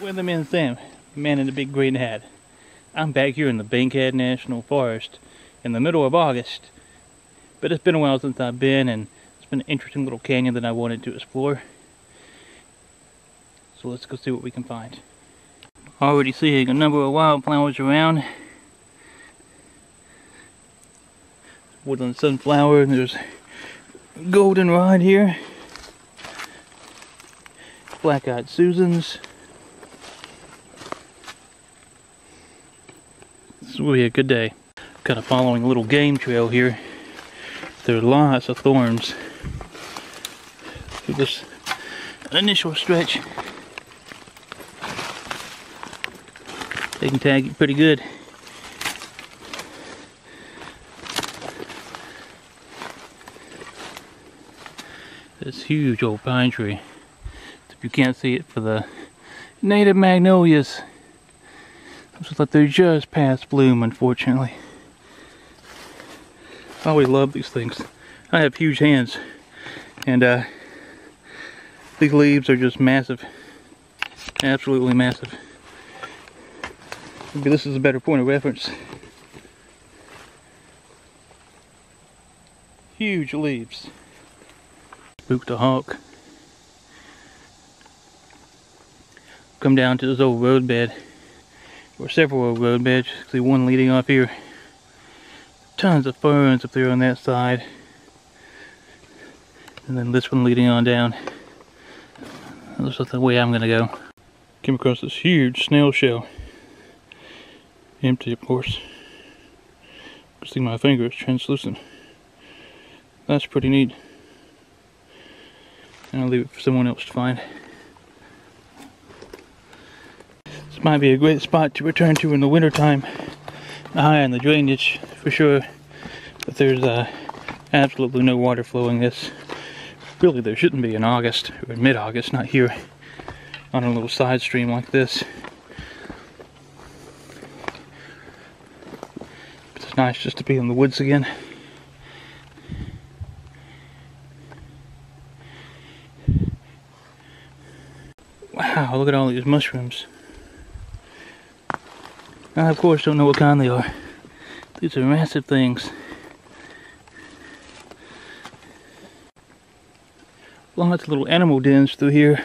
Weatherman Sam, man in the big green hat. I'm back here in the Bankhead National Forest in the middle of August. But it's been a while since I've been, and it's been an interesting little canyon that I wanted to explore. So let's go see what we can find. Already seeing a number of wildflowers around. Woodland sunflower, and there's goldenrod here. Black-eyed Susans. This will be a good day. Kind of following a little game trail here. There are lots of thorns through this initial stretch. They can tag you pretty good. This huge old pine tree. If you can't see it for the native magnolias, looks like they're just past bloom, unfortunately. I always love these things. I have huge hands, and these leaves are just massive, absolutely massive. Maybe this is a better point of reference. Huge leaves. Spooked a hawk. Come down to this old roadbed, or several old road beds. See one leading off here. Tons of ferns up there on that side, and then this one leading on down. That looks like the way I'm gonna go. Came across this huge snail shell. Empty, of course. You can see my finger is translucent. That's pretty neat. And I'll leave it for someone else to find. This might be a great spot to return to in the wintertime. High in the drainage, for sure. But there's absolutely no water flowing this. Really, there shouldn't be in August, or mid-August, not here. On a little side stream like this. It's nice just to be in the woods again. Wow, look at all these mushrooms. I, of course, don't know what kind they are. These are massive things. Lots of little animal dens through here.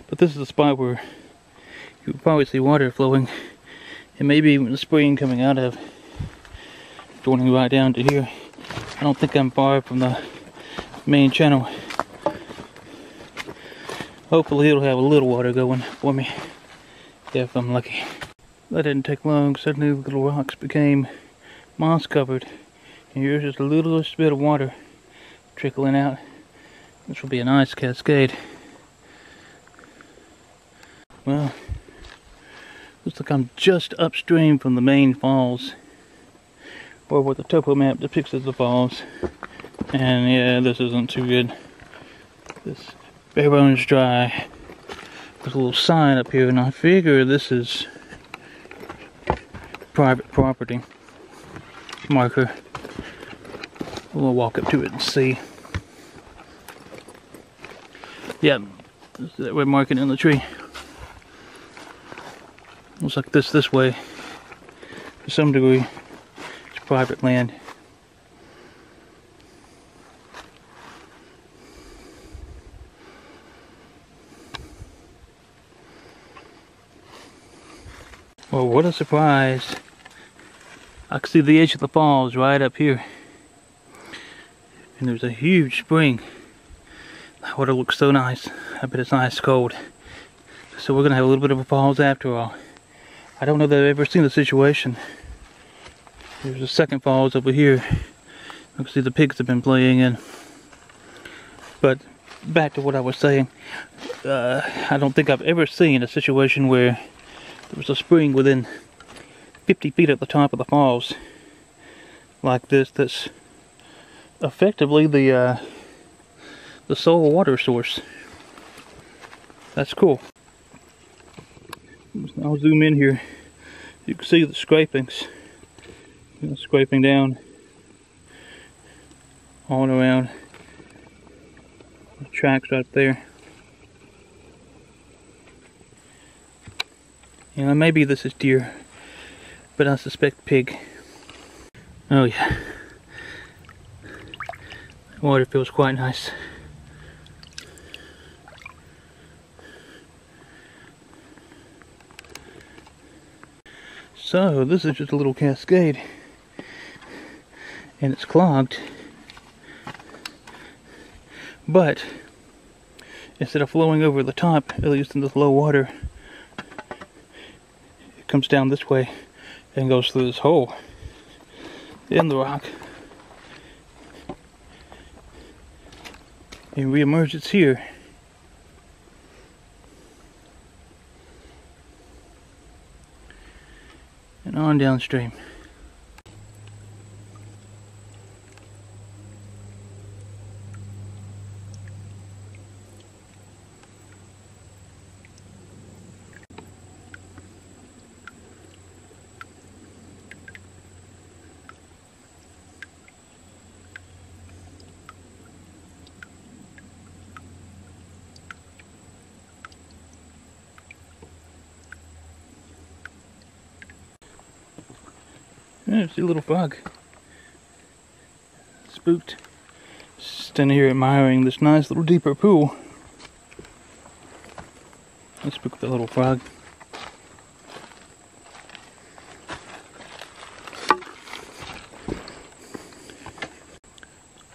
But this is a spot where you would probably see water flowing. And maybe even a spring coming out of. Joining right down to here. I don't think I'm far from the main channel. Hopefully it'll have a little water going for me, if I'm lucky. That didn't take long. Suddenly the little rocks became moss covered. And here's just a littlest bit of water trickling out. This will be a nice cascade. Well, looks like I'm just upstream from the main falls, or what the topo map depicts as the falls. And yeah, this isn't too good. This bare bones dry. There's a little sign up here, and I figure this is private property marker. We'll walk up to it and see. Yep, this is that red marking in the tree. Looks like this way. To some degree, it's private land. Well, what a surprise. I can see the edge of the falls right up here. And there's a huge spring. The water looks so nice. I bet it's nice cold. So we're going to have a little bit of a falls after all. I don't know that I've ever seen a situation. There's a second falls over here. I can see the pigs have been playing in. But back to what I was saying. I don't think I've ever seen a situation where there was a spring within 50 feet at the top of the falls like this. That's effectively the sole water source. That's cool. I'll zoom in here. You can see the scrapings. Scraping down all around. The tracks right there. You know, maybe this is deer, but I suspect pig. Oh yeah. The water feels quite nice. So, this is just a little cascade, and it's clogged, but instead of flowing over the top, at least in this low water, it comes down this way and goes through this hole in the rock and reemerges here. And on downstream. Yeah, see a little frog. Spooked. Standing here admiring this nice little deeper pool. I spooked the little frog.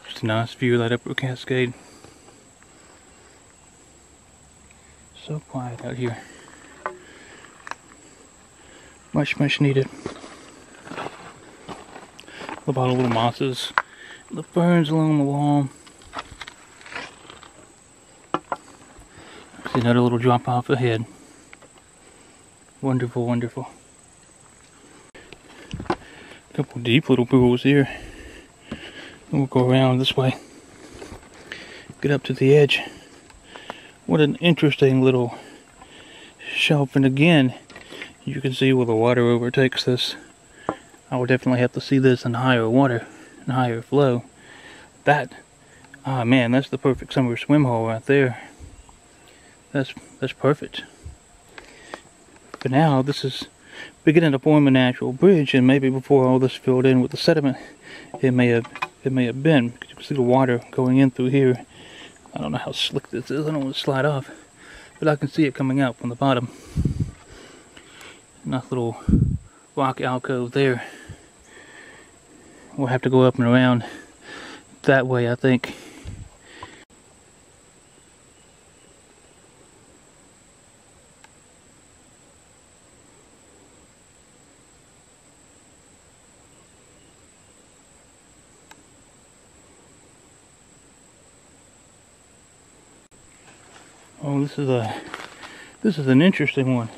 Just a nice view of that upper cascade. So quiet out here. Much, much needed. Look at all the little mosses, the ferns along the wall. See another little drop off ahead. Wonderful, wonderful. A couple deep little pools here. And we'll go around this way. Get up to the edge. What an interesting little shelf. And again, you can see where the water overtakes this. I will definitely have to see this in higher water and higher flow. That, ah man, that's the perfect summer swim hole right there. That's perfect. But now this is beginning to form a natural bridge, and maybe before all this filled in with the sediment, it may have been. Because you can see the water going in through here. I don't know how slick this is. I don't want to slide off, but I can see it coming out from the bottom. Nice little rock alcove there. We'll have to go up and around that way, I think. Oh, this is an interesting one,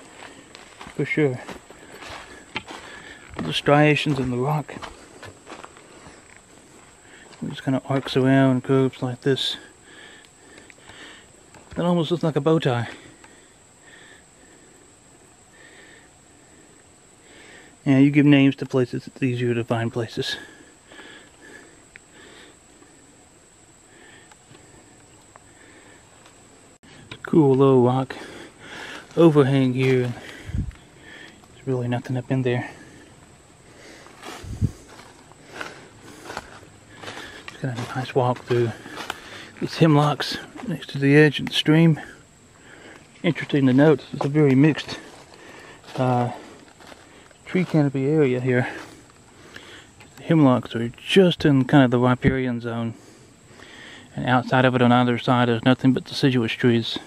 for sure. The striations in the rock. It just kind of arcs around and curves like this. It almost looks like a bow tie. Yeah, you give names to places, it's easier to find places. Cool low rock overhang here. There's really nothing up in there. Got a nice walk through these hemlocks next to the edge of the stream. Interesting to note, this is a very mixed tree canopy area here. The hemlocks are just in kind of the riparian zone, and outside of it on either side there's nothing but deciduous trees.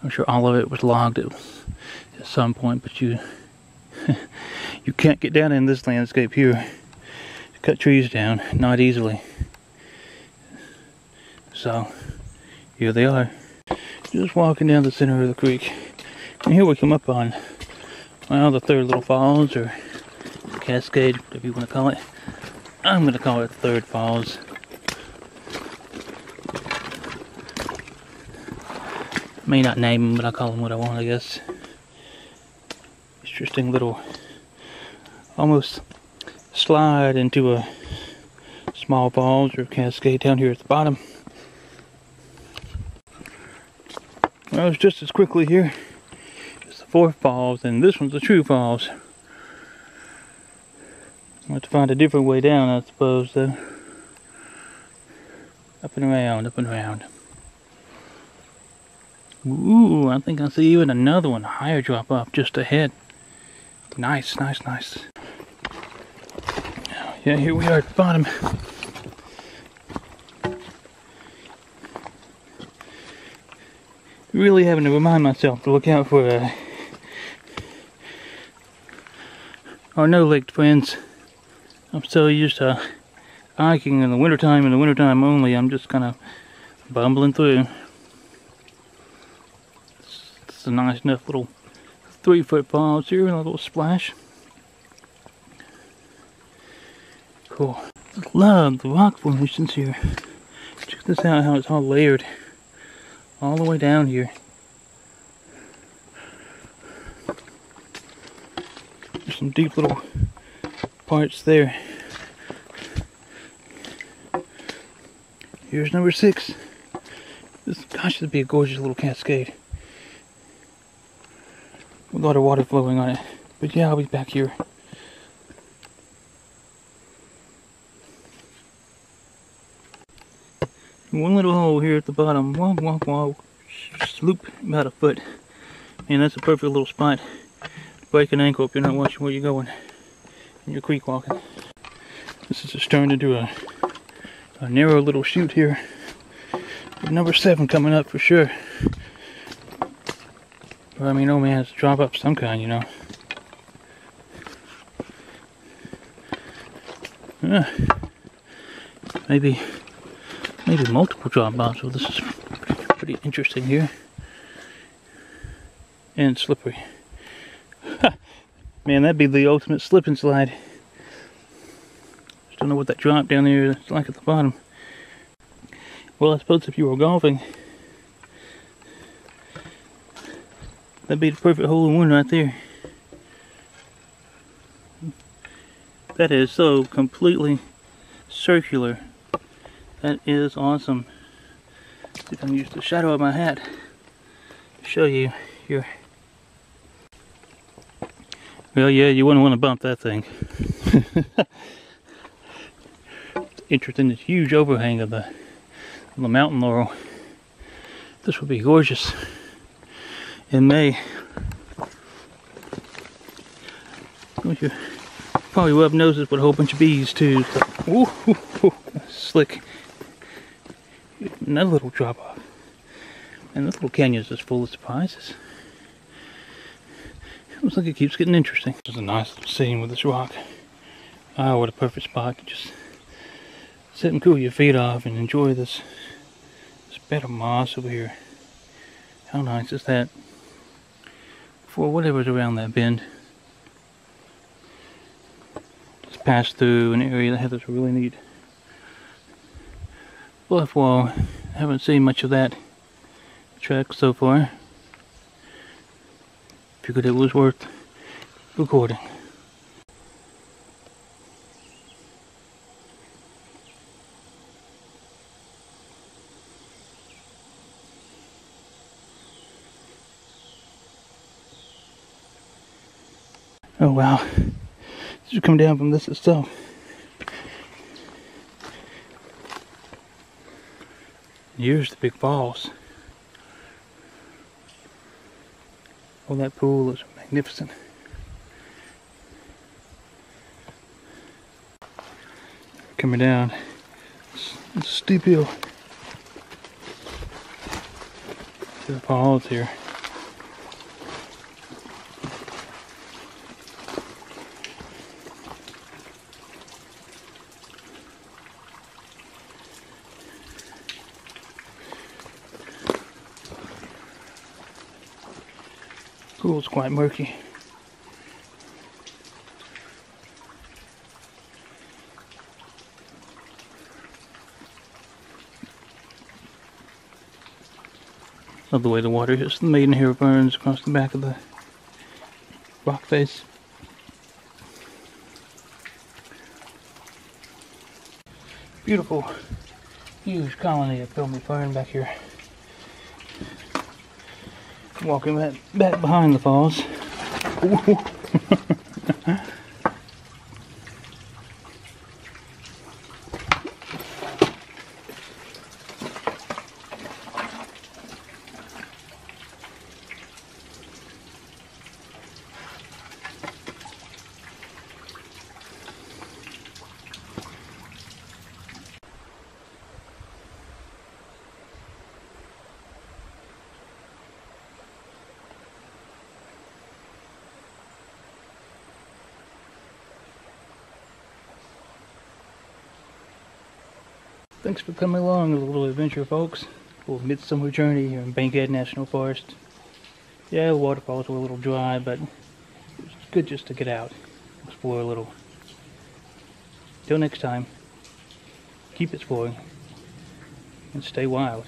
I'm sure all of it was logged at some point, but you you can't get down in this landscape here. Cut trees down, not easily. So, here they are. Just walking down the center of the creek. And here we come up on, well, the third little falls, or cascade, whatever you want to call it. I'm going to call it third falls. May not name them, but I'll call them what I want, I guess. Interesting little, almost slide into a small falls or cascade down here at the bottom. Well, it's just as quickly here as the fourth falls, and this one's the true falls. I'll have to find a different way down, I suppose, though. Up and around, up and around. Ooh, I think I see even another one, a higher drop off just ahead. Nice, nice, nice. Yeah, here we are at the bottom. Really having to remind myself to look out for our no-legged friends. I'm so used to hiking in the wintertime and the wintertime only. I'm just kind of bumbling through. It's a nice enough little 3-foot falls here and a little splash. Cool. Love the rock formations here. Check this out, how it's all layered all the way down here. There's some deep little parts there. Here's number 6. Gosh, this would be a gorgeous little cascade with a lot of water flowing on it. But yeah, I'll be back here. One little hole here at the bottom. Womp, womp, womp. Sloop about a foot. And that's a perfect little spot to break an ankle if you're not watching where you're going and you're creek walking. This is just turned into a narrow little chute here. With number 7 coming up for sure. Well, I mean, oh man, it's a drop up some kind, you know. Maybe multiple drop offs. So this is pretty interesting here. And slippery. Man, that'd be the ultimate slip and slide. Just don't know what that drop down there is like at the bottom. Well, I suppose if you were golfing, that'd be the perfect hole-in-one right there. That is so completely circular. That is awesome. See if I can use the shadow of my hat to show you here. Well, yeah, you wouldn't want to bump that thing. Interesting, this huge overhang of the mountain laurel. This would be gorgeous in May. You probably rub noses with a whole bunch of bees too. So, ooh, slick. Another little drop off. And this little canyon is just full of surprises. Looks like it keeps getting interesting. This is a nice little scene with this rock. Ah, what a perfect spot to just sit and cool your feet off and enjoy this bed of moss over here. How nice is that? For whatever's around that bend. Just pass through an area that has really neat bluff wall. Haven't seen much of that track so far. Figured it was worth recording. Oh wow, this should come down from this itself. Here's the big falls. Oh, that pool is magnificent. Coming down, it's a steep hill to the falls here. Pool's quite murky. Love the way the water hits the maidenhair burns across the back of the rock face. Beautiful, huge colony of filmy fern back here. walking back behind the falls. Thanks for coming along with a little adventure, folks. A little midsummer journey here in Bankhead National Forest. Yeah, the waterfalls were a little dry, but it's good just to get out, explore a little. Till next time, keep exploring and stay wild.